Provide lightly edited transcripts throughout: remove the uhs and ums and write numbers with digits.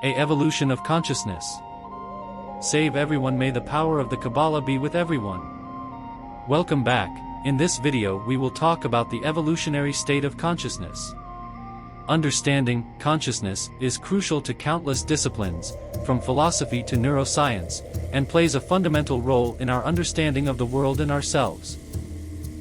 A evolution of consciousness. Save everyone, may the power of the Kabbalah be with everyone. Welcome back. In this video we will talk about the evolutionary state of consciousness. Understanding consciousness is crucial to countless disciplines, from philosophy to neuroscience, and plays a fundamental role in our understanding of the world and ourselves.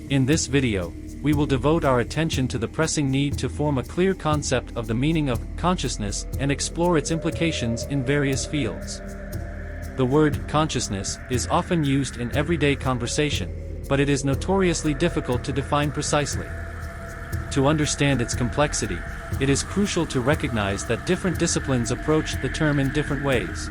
In this video, we will devote our attention to the pressing need to form a clear concept of the meaning of consciousness and explore its implications in various fields. The word consciousness is often used in everyday conversation, but it is notoriously difficult to define precisely. To understand its complexity, it is crucial to recognize that different disciplines approach the term in different ways.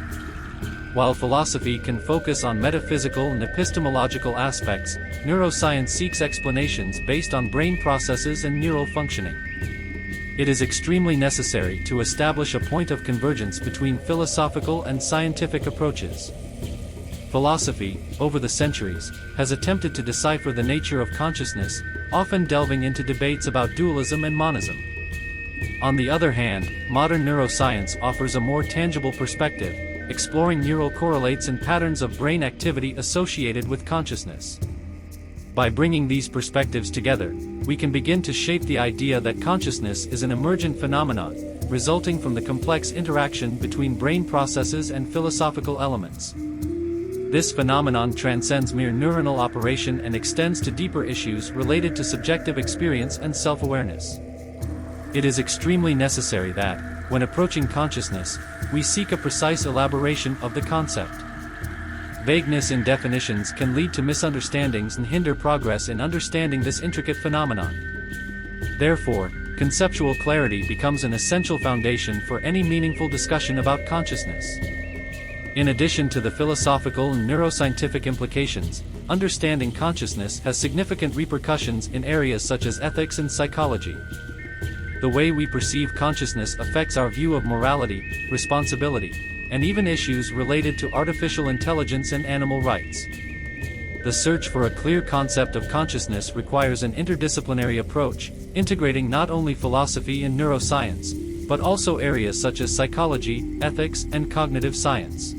While philosophy can focus on metaphysical and epistemological aspects, neuroscience seeks explanations based on brain processes and neural functioning. It is extremely necessary to establish a point of convergence between philosophical and scientific approaches. Philosophy, over the centuries, has attempted to decipher the nature of consciousness, often delving into debates about dualism and monism. On the other hand, modern neuroscience offers a more tangible perspective, exploring neural correlates and patterns of brain activity associated with consciousness. By bringing these perspectives together, we can begin to shape the idea that consciousness is an emergent phenomenon, resulting from the complex interaction between brain processes and philosophical elements. This phenomenon transcends mere neuronal operation and extends to deeper issues related to subjective experience and self-awareness. It is extremely necessary that, when approaching consciousness, we seek a precise elaboration of the concept. Vagueness in definitions can lead to misunderstandings and hinder progress in understanding this intricate phenomenon. Therefore, conceptual clarity becomes an essential foundation for any meaningful discussion about consciousness. In addition to the philosophical and neuroscientific implications, understanding consciousness has significant repercussions in areas such as ethics and psychology. The way we perceive consciousness affects our view of morality, responsibility, and even issues related to artificial intelligence and animal rights. The search for a clear concept of consciousness requires an interdisciplinary approach, integrating not only philosophy and neuroscience, but also areas such as psychology, ethics, and cognitive science.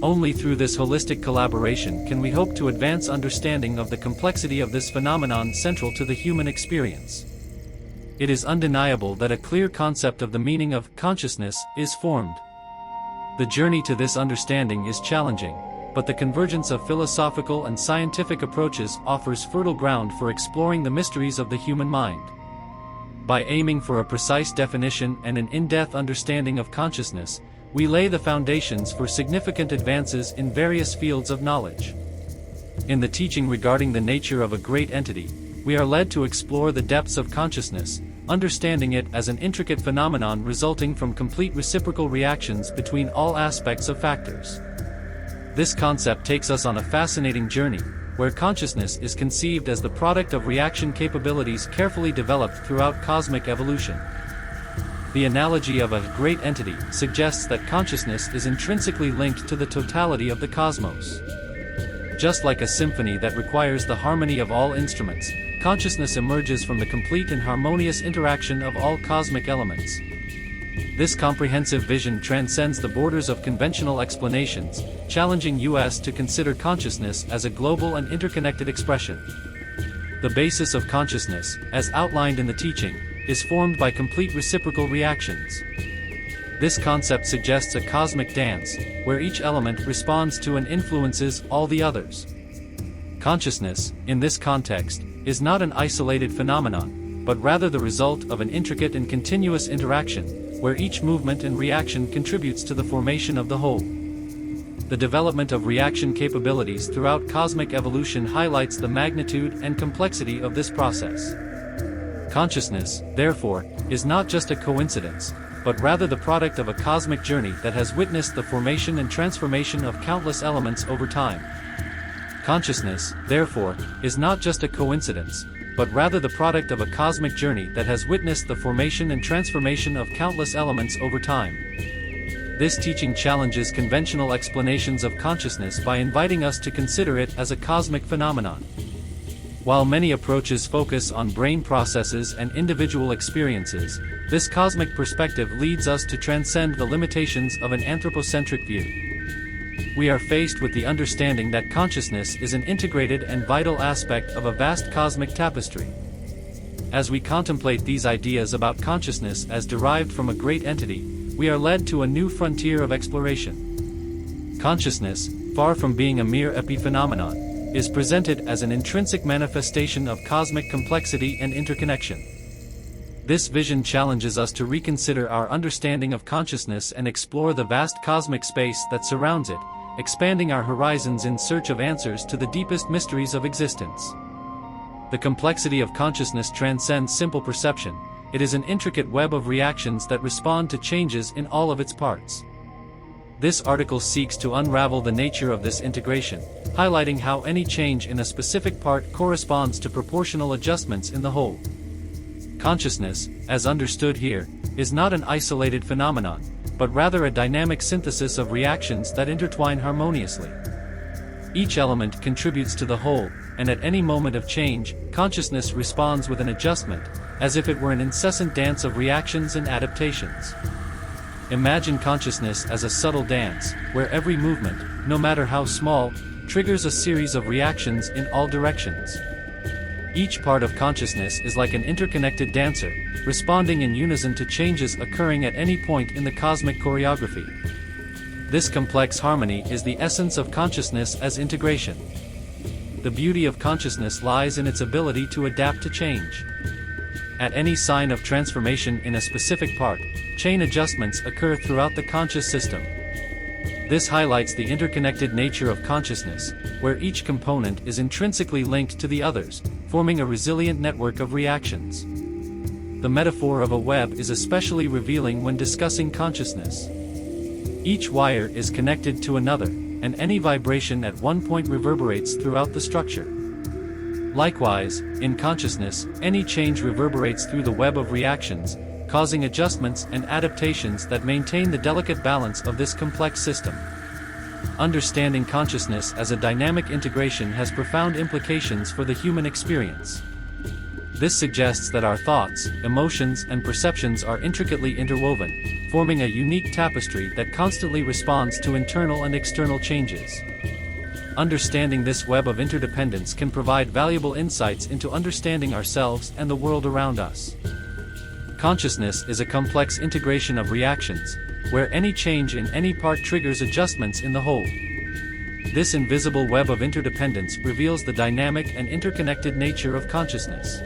Only through this holistic collaboration can we hope to advance understanding of the complexity of this phenomenon central to the human experience. It is undeniable that a clear concept of the meaning of consciousness is formed. The journey to this understanding is challenging, but the convergence of philosophical and scientific approaches offers fertile ground for exploring the mysteries of the human mind. By aiming for a precise definition and an in-depth understanding of consciousness, we lay the foundations for significant advances in various fields of knowledge. In the teaching regarding the nature of a great entity, we are led to explore the depths of consciousness, understanding it as an intricate phenomenon resulting from complete reciprocal reactions between all aspects of factors. This concept takes us on a fascinating journey, where consciousness is conceived as the product of reaction capabilities carefully developed throughout cosmic evolution. The analogy of a great entity suggests that consciousness is intrinsically linked to the totality of the cosmos. Just like a symphony that requires the harmony of all instruments, consciousness emerges from the complete and harmonious interaction of all cosmic elements. This comprehensive vision transcends the borders of conventional explanations, challenging us to consider consciousness as a global and interconnected expression. The basis of consciousness, as outlined in the teaching, is formed by complete reciprocal reactions. This concept suggests a cosmic dance, where each element responds to and influences all the others. Consciousness, in this context, is not an isolated phenomenon, but rather the result of an intricate and continuous interaction, where each movement and reaction contributes to the formation of the whole. The development of reaction capabilities throughout cosmic evolution highlights the magnitude and complexity of this process. Consciousness, therefore, is not just a coincidence, but rather the product of a cosmic journey that has witnessed the formation and transformation of countless elements over time. Consciousness, therefore, is not just a coincidence, but rather the product of a cosmic journey that has witnessed the formation and transformation of countless elements over time. This teaching challenges conventional explanations of consciousness by inviting us to consider it as a cosmic phenomenon. While many approaches focus on brain processes and individual experiences, this cosmic perspective leads us to transcend the limitations of an anthropocentric view. We are faced with the understanding that consciousness is an integrated and vital aspect of a vast cosmic tapestry. As we contemplate these ideas about consciousness as derived from a great entity, we are led to a new frontier of exploration. Consciousness, far from being a mere epiphenomenon, is presented as an intrinsic manifestation of cosmic complexity and interconnection. This vision challenges us to reconsider our understanding of consciousness and explore the vast cosmic space that surrounds it, expanding our horizons in search of answers to the deepest mysteries of existence. The complexity of consciousness transcends simple perception. It is an intricate web of reactions that respond to changes in all of its parts. This article seeks to unravel the nature of this integration, highlighting how any change in a specific part corresponds to proportional adjustments in the whole. Consciousness, as understood here, is not an isolated phenomenon, but rather a dynamic synthesis of reactions that intertwine harmoniously. Each element contributes to the whole, and at any moment of change, consciousness responds with an adjustment, as if it were an incessant dance of reactions and adaptations. Imagine consciousness as a subtle dance, where every movement, no matter how small, triggers a series of reactions in all directions. Each part of consciousness is like an interconnected dancer, responding in unison to changes occurring at any point in the cosmic choreography. This complex harmony is the essence of consciousness as integration. The beauty of consciousness lies in its ability to adapt to change. At any sign of transformation in a specific part, chain adjustments occur throughout the conscious system. This highlights the interconnected nature of consciousness, where each component is intrinsically linked to the others, forming a resilient network of reactions. The metaphor of a web is especially revealing when discussing consciousness. Each wire is connected to another, and any vibration at one point reverberates throughout the structure. Likewise, in consciousness, any change reverberates through the web of reactions, causing adjustments and adaptations that maintain the delicate balance of this complex system. Understanding consciousness as a dynamic integration has profound implications for the human experience. This suggests that our thoughts, emotions, and perceptions are intricately interwoven, forming a unique tapestry that constantly responds to internal and external changes. Understanding this web of interdependence can provide valuable insights into understanding ourselves and the world around us. Consciousness is a complex integration of reactions, where any change in any part triggers adjustments in the whole. This invisible web of interdependence reveals the dynamic and interconnected nature of consciousness.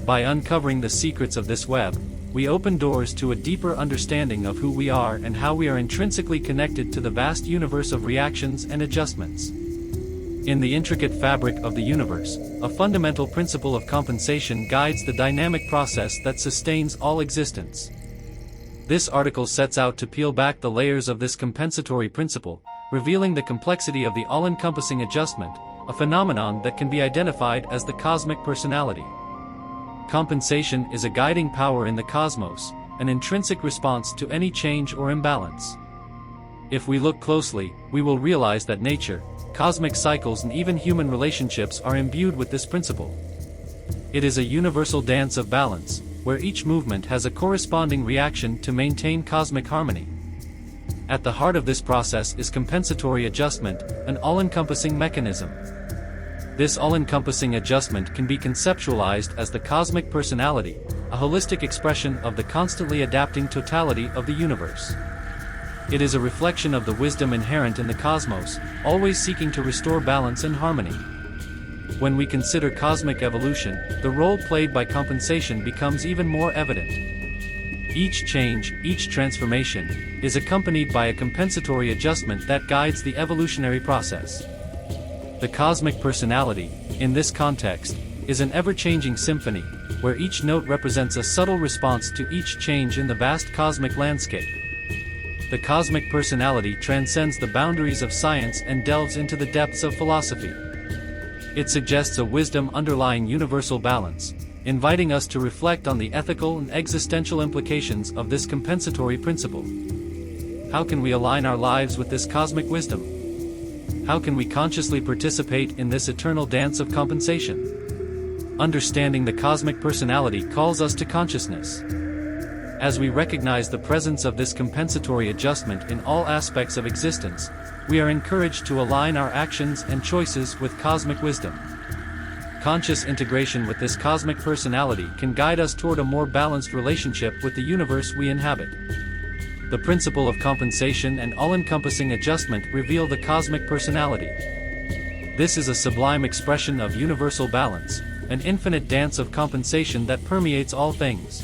By uncovering the secrets of this web, we open doors to a deeper understanding of who we are and how we are intrinsically connected to the vast universe of reactions and adjustments. In the intricate fabric of the universe, a fundamental principle of compensation guides the dynamic process that sustains all existence. This article sets out to peel back the layers of this compensatory principle, revealing the complexity of the all-encompassing adjustment, a phenomenon that can be identified as the cosmic personality. Compensation is a guiding power in the cosmos, an intrinsic response to any change or imbalance. If we look closely, we will realize that nature, cosmic cycles, and even human relationships are imbued with this principle. It is a universal dance of balance, where each movement has a corresponding reaction to maintain cosmic harmony. At the heart of this process is compensatory adjustment, an all-encompassing mechanism. This all-encompassing adjustment can be conceptualized as the cosmic personality, a holistic expression of the constantly adapting totality of the universe. It is a reflection of the wisdom inherent in the cosmos, always seeking to restore balance and harmony. When we consider cosmic evolution, the role played by compensation becomes even more evident. Each change, each transformation, is accompanied by a compensatory adjustment that guides the evolutionary process. The cosmic personality, in this context, is an ever-changing symphony, where each note represents a subtle response to each change in the vast cosmic landscape. The cosmic personality transcends the boundaries of science and delves into the depths of philosophy. It suggests a wisdom underlying universal balance, inviting us to reflect on the ethical and existential implications of this compensatory principle. How can we align our lives with this cosmic wisdom? How can we consciously participate in this eternal dance of compensation? Understanding the cosmic personality calls us to consciousness. As we recognize the presence of this compensatory adjustment in all aspects of existence, we are encouraged to align our actions and choices with cosmic wisdom. Conscious integration with this cosmic personality can guide us toward a more balanced relationship with the universe we inhabit. The principle of compensation and all-encompassing adjustment reveal the cosmic personality. This is a sublime expression of universal balance, an infinite dance of compensation that permeates all things.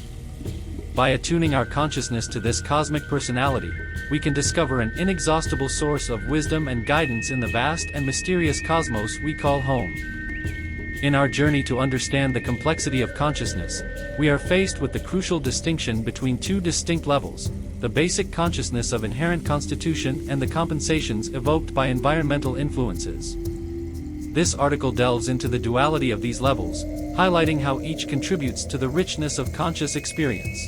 By attuning our consciousness to this cosmic personality, we can discover an inexhaustible source of wisdom and guidance in the vast and mysterious cosmos we call home. In our journey to understand the complexity of consciousness, we are faced with the crucial distinction between two distinct levels: the basic consciousness of inherent constitution and the compensations evoked by environmental influences. This article delves into the duality of these levels, highlighting how each contributes to the richness of conscious experience.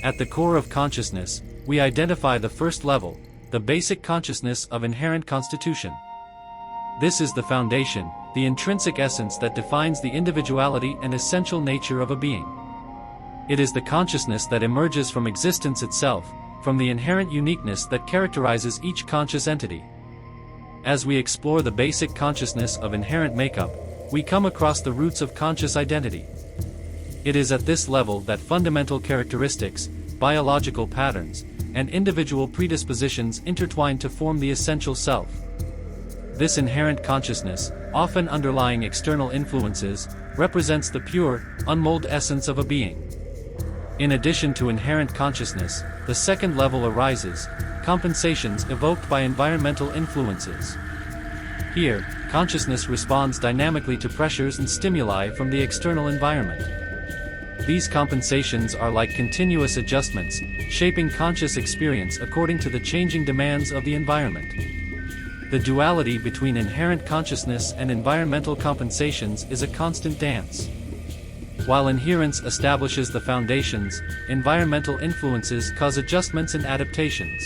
At the core of consciousness, we identify the first level, the basic consciousness of inherent constitution. This is the foundation, the intrinsic essence that defines the individuality and essential nature of a being. It is the consciousness that emerges from existence itself, from the inherent uniqueness that characterizes each conscious entity. As we explore the basic consciousness of inherent makeup, we come across the roots of conscious identity. It is at this level that fundamental characteristics, biological patterns, and individual predispositions intertwine to form the essential self. This inherent consciousness, often underlying external influences, represents the pure, unmolded essence of a being. In addition to inherent consciousness, the second level arises: compensations evoked by environmental influences. Here, consciousness responds dynamically to pressures and stimuli from the external environment. These compensations are like continuous adjustments, shaping conscious experience according to the changing demands of the environment. The duality between inherent consciousness and environmental compensations is a constant dance. While inherence establishes the foundations, environmental influences cause adjustments and adaptations.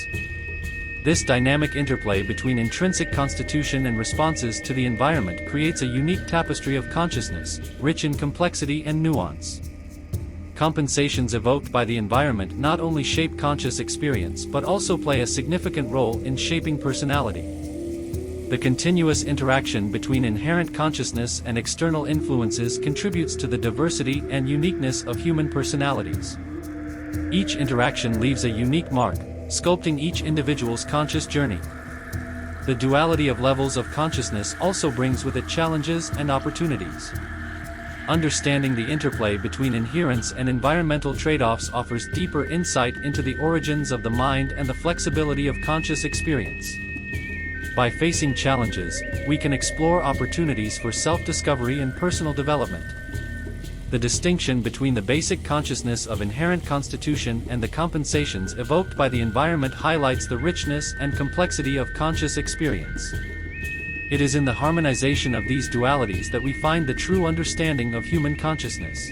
This dynamic interplay between intrinsic constitution and responses to the environment creates a unique tapestry of consciousness, rich in complexity and nuance. Compensations evoked by the environment not only shape conscious experience but also play a significant role in shaping personality. The continuous interaction between inherent consciousness and external influences contributes to the diversity and uniqueness of human personalities. Each interaction leaves a unique mark, sculpting each individual's conscious journey. The duality of levels of consciousness also brings with it challenges and opportunities. Understanding the interplay between inherence and environmental trade-offs offers deeper insight into the origins of the mind and the flexibility of conscious experience. By facing challenges, we can explore opportunities for self-discovery and personal development. The distinction between the basic consciousness of inherent constitution and the compensations evoked by the environment highlights the richness and complexity of conscious experience. It is in the harmonization of these dualities that we find the true understanding of human consciousness.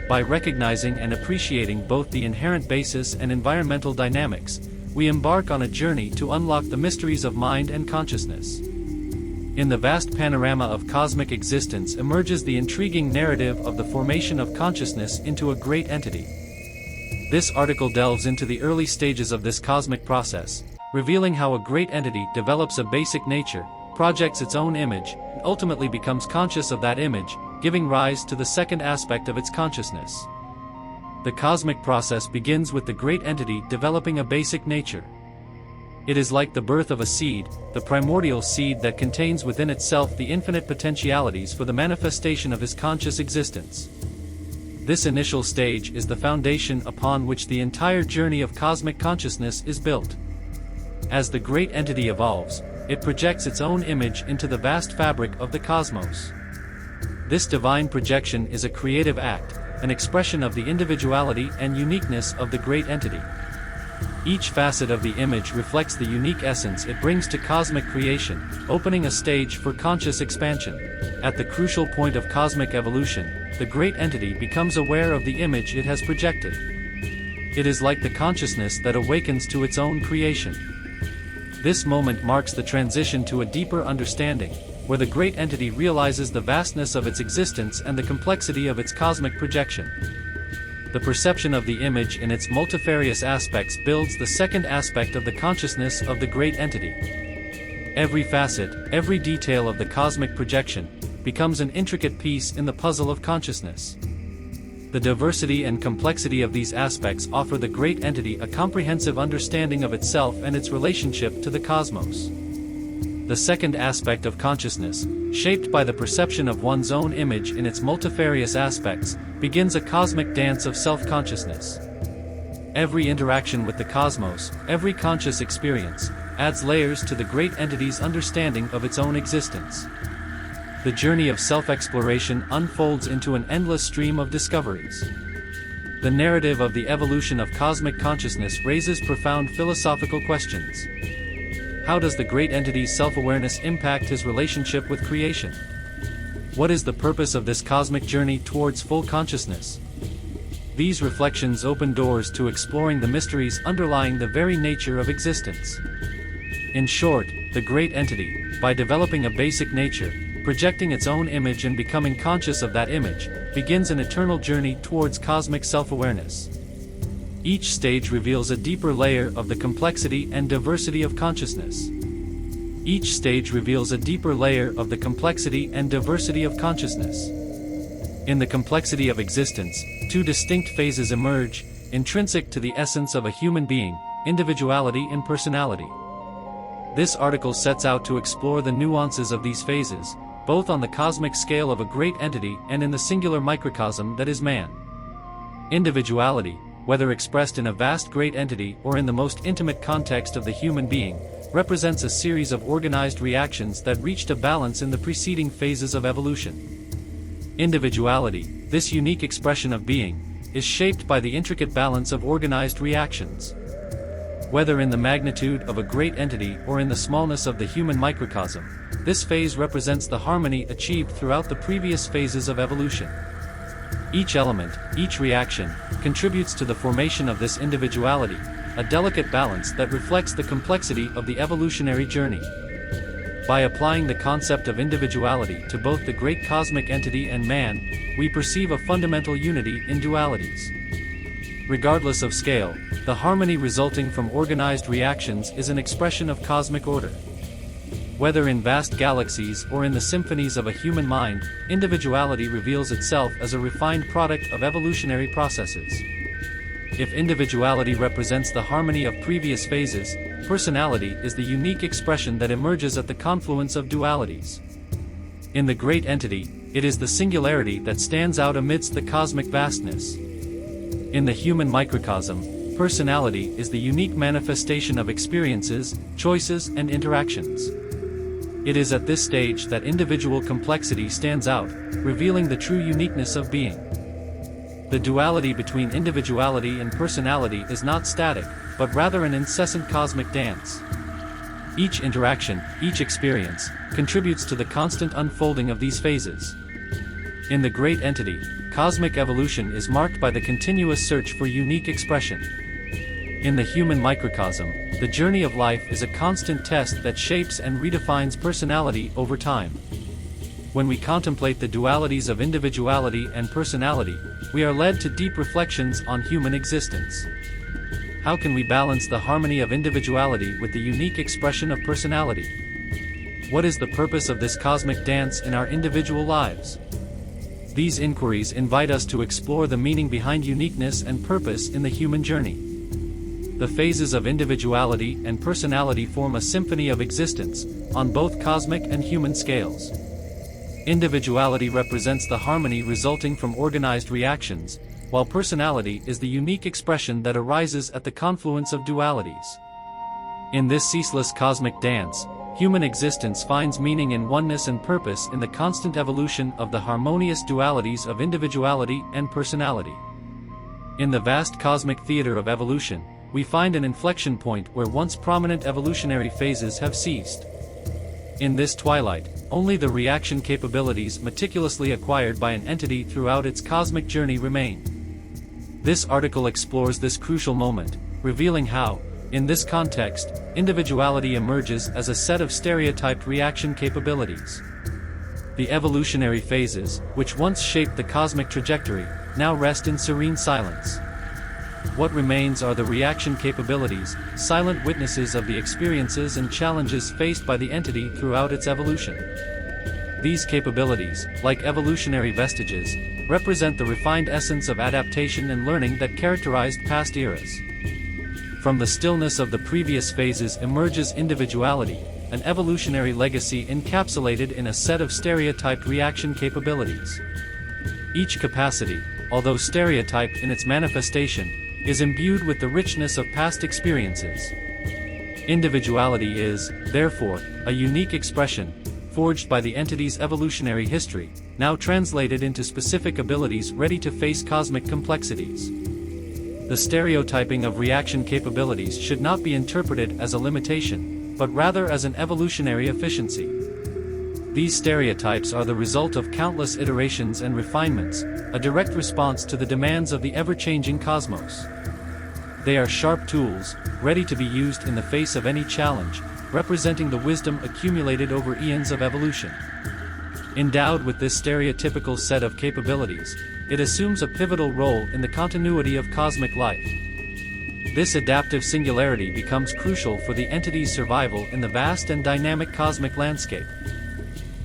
By recognizing and appreciating both the inherent basis and environmental dynamics, we embark on a journey to unlock the mysteries of mind and consciousness. In the vast panorama of cosmic existence emerges the intriguing narrative of the formation of consciousness into a great entity. This article delves into the early stages of this cosmic process, revealing how a great entity develops a basic nature, projects its own image, and ultimately becomes conscious of that image, giving rise to the second aspect of its consciousness. The cosmic process begins with the great entity developing a basic nature. It is like the birth of a seed, the primordial seed that contains within itself the infinite potentialities for the manifestation of his conscious existence. This initial stage is the foundation upon which the entire journey of cosmic consciousness is built. As the great entity evolves, it projects its own image into the vast fabric of the cosmos. This divine projection is a creative act, an expression of the individuality and uniqueness of the great entity. Each facet of the image reflects the unique essence it brings to cosmic creation, opening a stage for conscious expansion. At the crucial point of cosmic evolution, the great entity becomes aware of the image it has projected. It is like the consciousness that awakens to its own creation. This moment marks the transition to a deeper understanding, where the great entity realizes the vastness of its existence and the complexity of its cosmic projection. The perception of the image in its multifarious aspects builds the second aspect of the consciousness of the great entity. Every facet, every detail of the cosmic projection, becomes an intricate piece in the puzzle of consciousness. The diversity and complexity of these aspects offer the great entity a comprehensive understanding of itself and its relationship to the cosmos. The second aspect of consciousness, shaped by the perception of one's own image in its multifarious aspects, begins a cosmic dance of self-consciousness. Every interaction with the cosmos, every conscious experience, adds layers to the great entity's understanding of its own existence. The journey of self-exploration unfolds into an endless stream of discoveries. The narrative of the evolution of cosmic consciousness raises profound philosophical questions. How does the great entity's self-awareness impact his relationship with creation? What is the purpose of this cosmic journey towards full consciousness? These reflections open doors to exploring the mysteries underlying the very nature of existence. In short, the great entity, by developing a basic nature, projecting its own image and becoming conscious of that image, begins an eternal journey towards cosmic self-awareness. Each stage reveals a deeper layer of the complexity and diversity of consciousness. Each stage reveals a deeper layer of the complexity and diversity of consciousness. In the complexity of existence, two distinct phases emerge, intrinsic to the essence of a human being: individuality and personality. This article sets out to explore the nuances of these phases, both on the cosmic scale of a great entity and in the singular microcosm that is man. Individuality, whether expressed in a vast great entity or in the most intimate context of the human being, represents a series of organized reactions that reached a balance in the preceding phases of evolution. Individuality, this unique expression of being, is shaped by the intricate balance of organized reactions. Whether in the magnitude of a great entity or in the smallness of the human microcosm, this phase represents the harmony achieved throughout the previous phases of evolution. Each element, each reaction, contributes to the formation of this individuality, a delicate balance that reflects the complexity of the evolutionary journey. By applying the concept of individuality to both the great cosmic entity and man, we perceive a fundamental unity in dualities. Regardless of scale, the harmony resulting from organized reactions is an expression of cosmic order. Whether in vast galaxies or in the symphonies of a human mind, individuality reveals itself as a refined product of evolutionary processes. If individuality represents the harmony of previous phases, personality is the unique expression that emerges at the confluence of dualities. In the great entity, it is the singularity that stands out amidst the cosmic vastness. In the human microcosm, personality is the unique manifestation of experiences, choices, and interactions. It is at this stage that individual complexity stands out, revealing the true uniqueness of being. The duality between individuality and personality is not static, but rather an incessant cosmic dance. Each interaction, each experience, contributes to the constant unfolding of these phases. In the great entity, cosmic evolution is marked by the continuous search for unique expression. In the human microcosm, the journey of life is a constant test that shapes and redefines personality over time. When we contemplate the dualities of individuality and personality, we are led to deep reflections on human existence. How can we balance the harmony of individuality with the unique expression of personality? What is the purpose of this cosmic dance in our individual lives? These inquiries invite us to explore the meaning behind uniqueness and purpose in the human journey. The phases of individuality and personality form a symphony of existence, on both cosmic and human scales. Individuality represents the harmony resulting from organized reactions, while personality is the unique expression that arises at the confluence of dualities. In this ceaseless cosmic dance, human existence finds meaning in oneness and purpose in the constant evolution of the harmonious dualities of individuality and personality. In the vast cosmic theater of evolution, we find an inflection point where once prominent evolutionary phases have ceased. In this twilight, only the reaction capabilities meticulously acquired by an entity throughout its cosmic journey remain. This article explores this crucial moment, revealing how, In this context, individuality emerges as a set of stereotyped reaction capabilities. The evolutionary phases, which once shaped the cosmic trajectory, now rest in serene silence. What remains are the reaction capabilities, silent witnesses of the experiences and challenges faced by the entity throughout its evolution. These capabilities, like evolutionary vestiges, represent the refined essence of adaptation and learning that characterized past eras. From the stillness of the previous phases emerges individuality, an evolutionary legacy encapsulated in a set of stereotyped reaction capabilities. Each capacity, although stereotyped in its manifestation, is imbued with the richness of past experiences. Individuality is, therefore, a unique expression, forged by the entity's evolutionary history, now translated into specific abilities ready to face cosmic complexities. The stereotyping of reaction capabilities should not be interpreted as a limitation, but rather as an evolutionary efficiency. These stereotypes are the result of countless iterations and refinements, a direct response to the demands of the ever-changing cosmos. They are sharp tools, ready to be used in the face of any challenge, representing the wisdom accumulated over eons of evolution. Endowed with this stereotypical set of capabilities, it assumes a pivotal role in the continuity of cosmic life. This adaptive singularity becomes crucial for the entity's survival in the vast and dynamic cosmic landscape.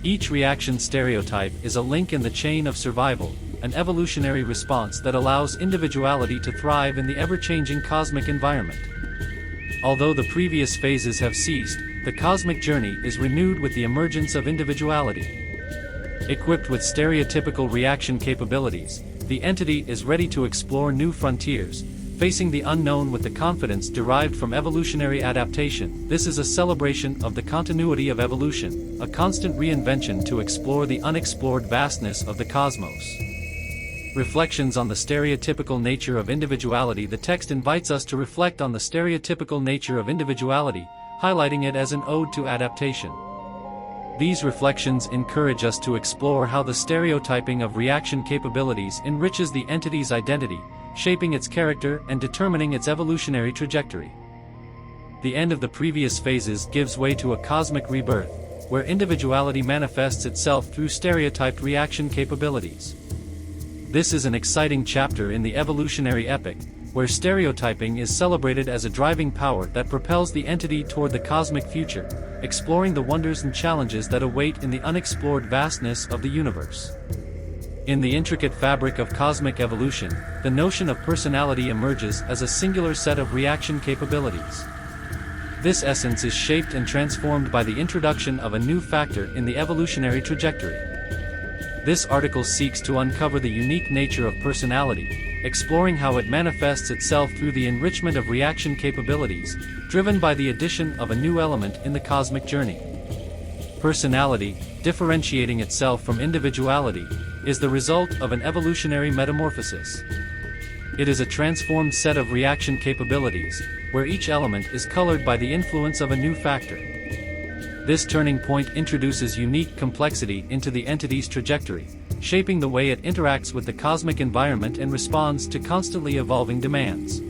Each reaction stereotype is a link in the chain of survival, an evolutionary response that allows individuality to thrive in the ever-changing cosmic environment. Although the previous phases have ceased, the cosmic journey is renewed with the emergence of individuality. Equipped with stereotypical reaction capabilities, the entity is ready to explore new frontiers, facing the unknown with the confidence derived from evolutionary adaptation. This is a celebration of the continuity of evolution, a constant reinvention to explore the unexplored vastness of the cosmos. Reflections on the stereotypical nature of individuality. The text invites us to reflect on the stereotypical nature of individuality, highlighting it as an ode to adaptation. These reflections encourage us to explore how the stereotyping of reaction capabilities enriches the entity's identity, shaping its character and determining its evolutionary trajectory. The end of the previous phases gives way to a cosmic rebirth, where individuality manifests itself through stereotyped reaction capabilities. This is an exciting chapter in the evolutionary epic, where stereotyping is celebrated as a driving power that propels the entity toward the cosmic future, exploring the wonders and challenges that await in the unexplored vastness of the universe. In the intricate fabric of cosmic evolution, the notion of personality emerges as a singular set of reaction capabilities. This essence is shaped and transformed by the introduction of a new factor in the evolutionary trajectory. This article seeks to uncover the unique nature of personality, exploring how it manifests itself through the enrichment of reaction capabilities, driven by the addition of a new element in the cosmic journey. Personality, differentiating itself from individuality, is the result of an evolutionary metamorphosis. It is a transformed set of reaction capabilities, where each element is colored by the influence of a new factor. This turning point introduces unique complexity into the entity's trajectory, shaping the way it interacts with the cosmic environment and responds to constantly evolving demands.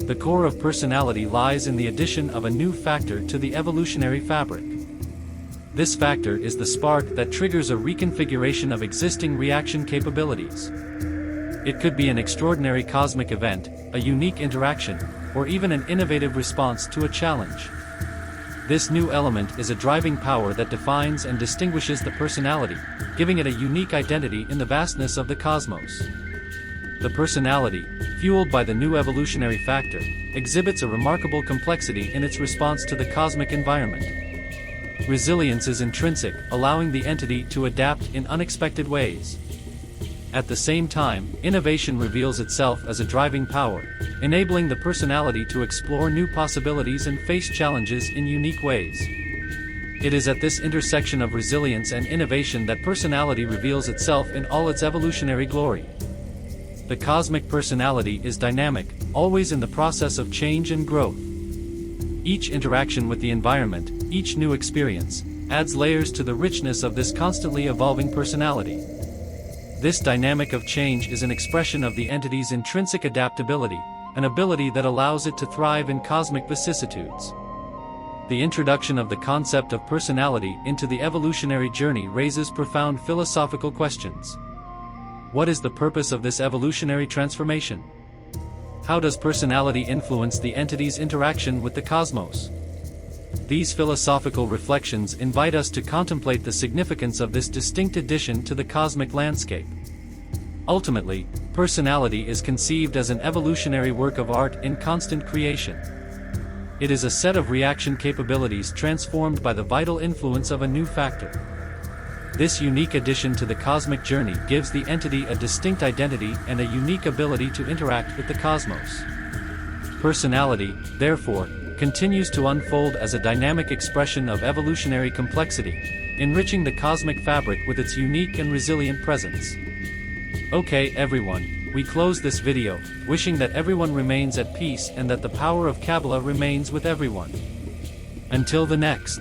The core of personality lies in the addition of a new factor to the evolutionary fabric. This factor is the spark that triggers a reconfiguration of existing reaction capabilities. It could be an extraordinary cosmic event, a unique interaction, or even an innovative response to a challenge. This new element is a driving power that defines and distinguishes the personality, giving it a unique identity in the vastness of the cosmos. The personality, fueled by the new evolutionary factor, exhibits a remarkable complexity in its response to the cosmic environment. Resilience is intrinsic, allowing the entity to adapt in unexpected ways. At the same time, innovation reveals itself as a driving power, enabling the personality to explore new possibilities and face challenges in unique ways. It is at this intersection of resilience and innovation that personality reveals itself in all its evolutionary glory. The cosmic personality is dynamic, always in the process of change and growth. Each interaction with the environment, each new experience, adds layers to the richness of this constantly evolving personality. This dynamic of change is an expression of the entity's intrinsic adaptability, an ability that allows it to thrive in cosmic vicissitudes. The introduction of the concept of personality into the evolutionary journey raises profound philosophical questions. What is the purpose of this evolutionary transformation? How does personality influence the entity's interaction with the cosmos? These philosophical reflections invite us to contemplate the significance of this distinct addition to the cosmic landscape. Ultimately, personality is conceived as an evolutionary work of art in constant creation. It is a set of reaction capabilities transformed by the vital influence of a new factor. This unique addition to the cosmic journey gives the entity a distinct identity and a unique ability to interact with the cosmos. Personality, therefore, continues to unfold as a dynamic expression of evolutionary complexity, enriching the cosmic fabric with its unique and resilient presence. Okay, everyone, we close this video, wishing that everyone remains at peace and that the power of Kabbalah remains with everyone. Until the next.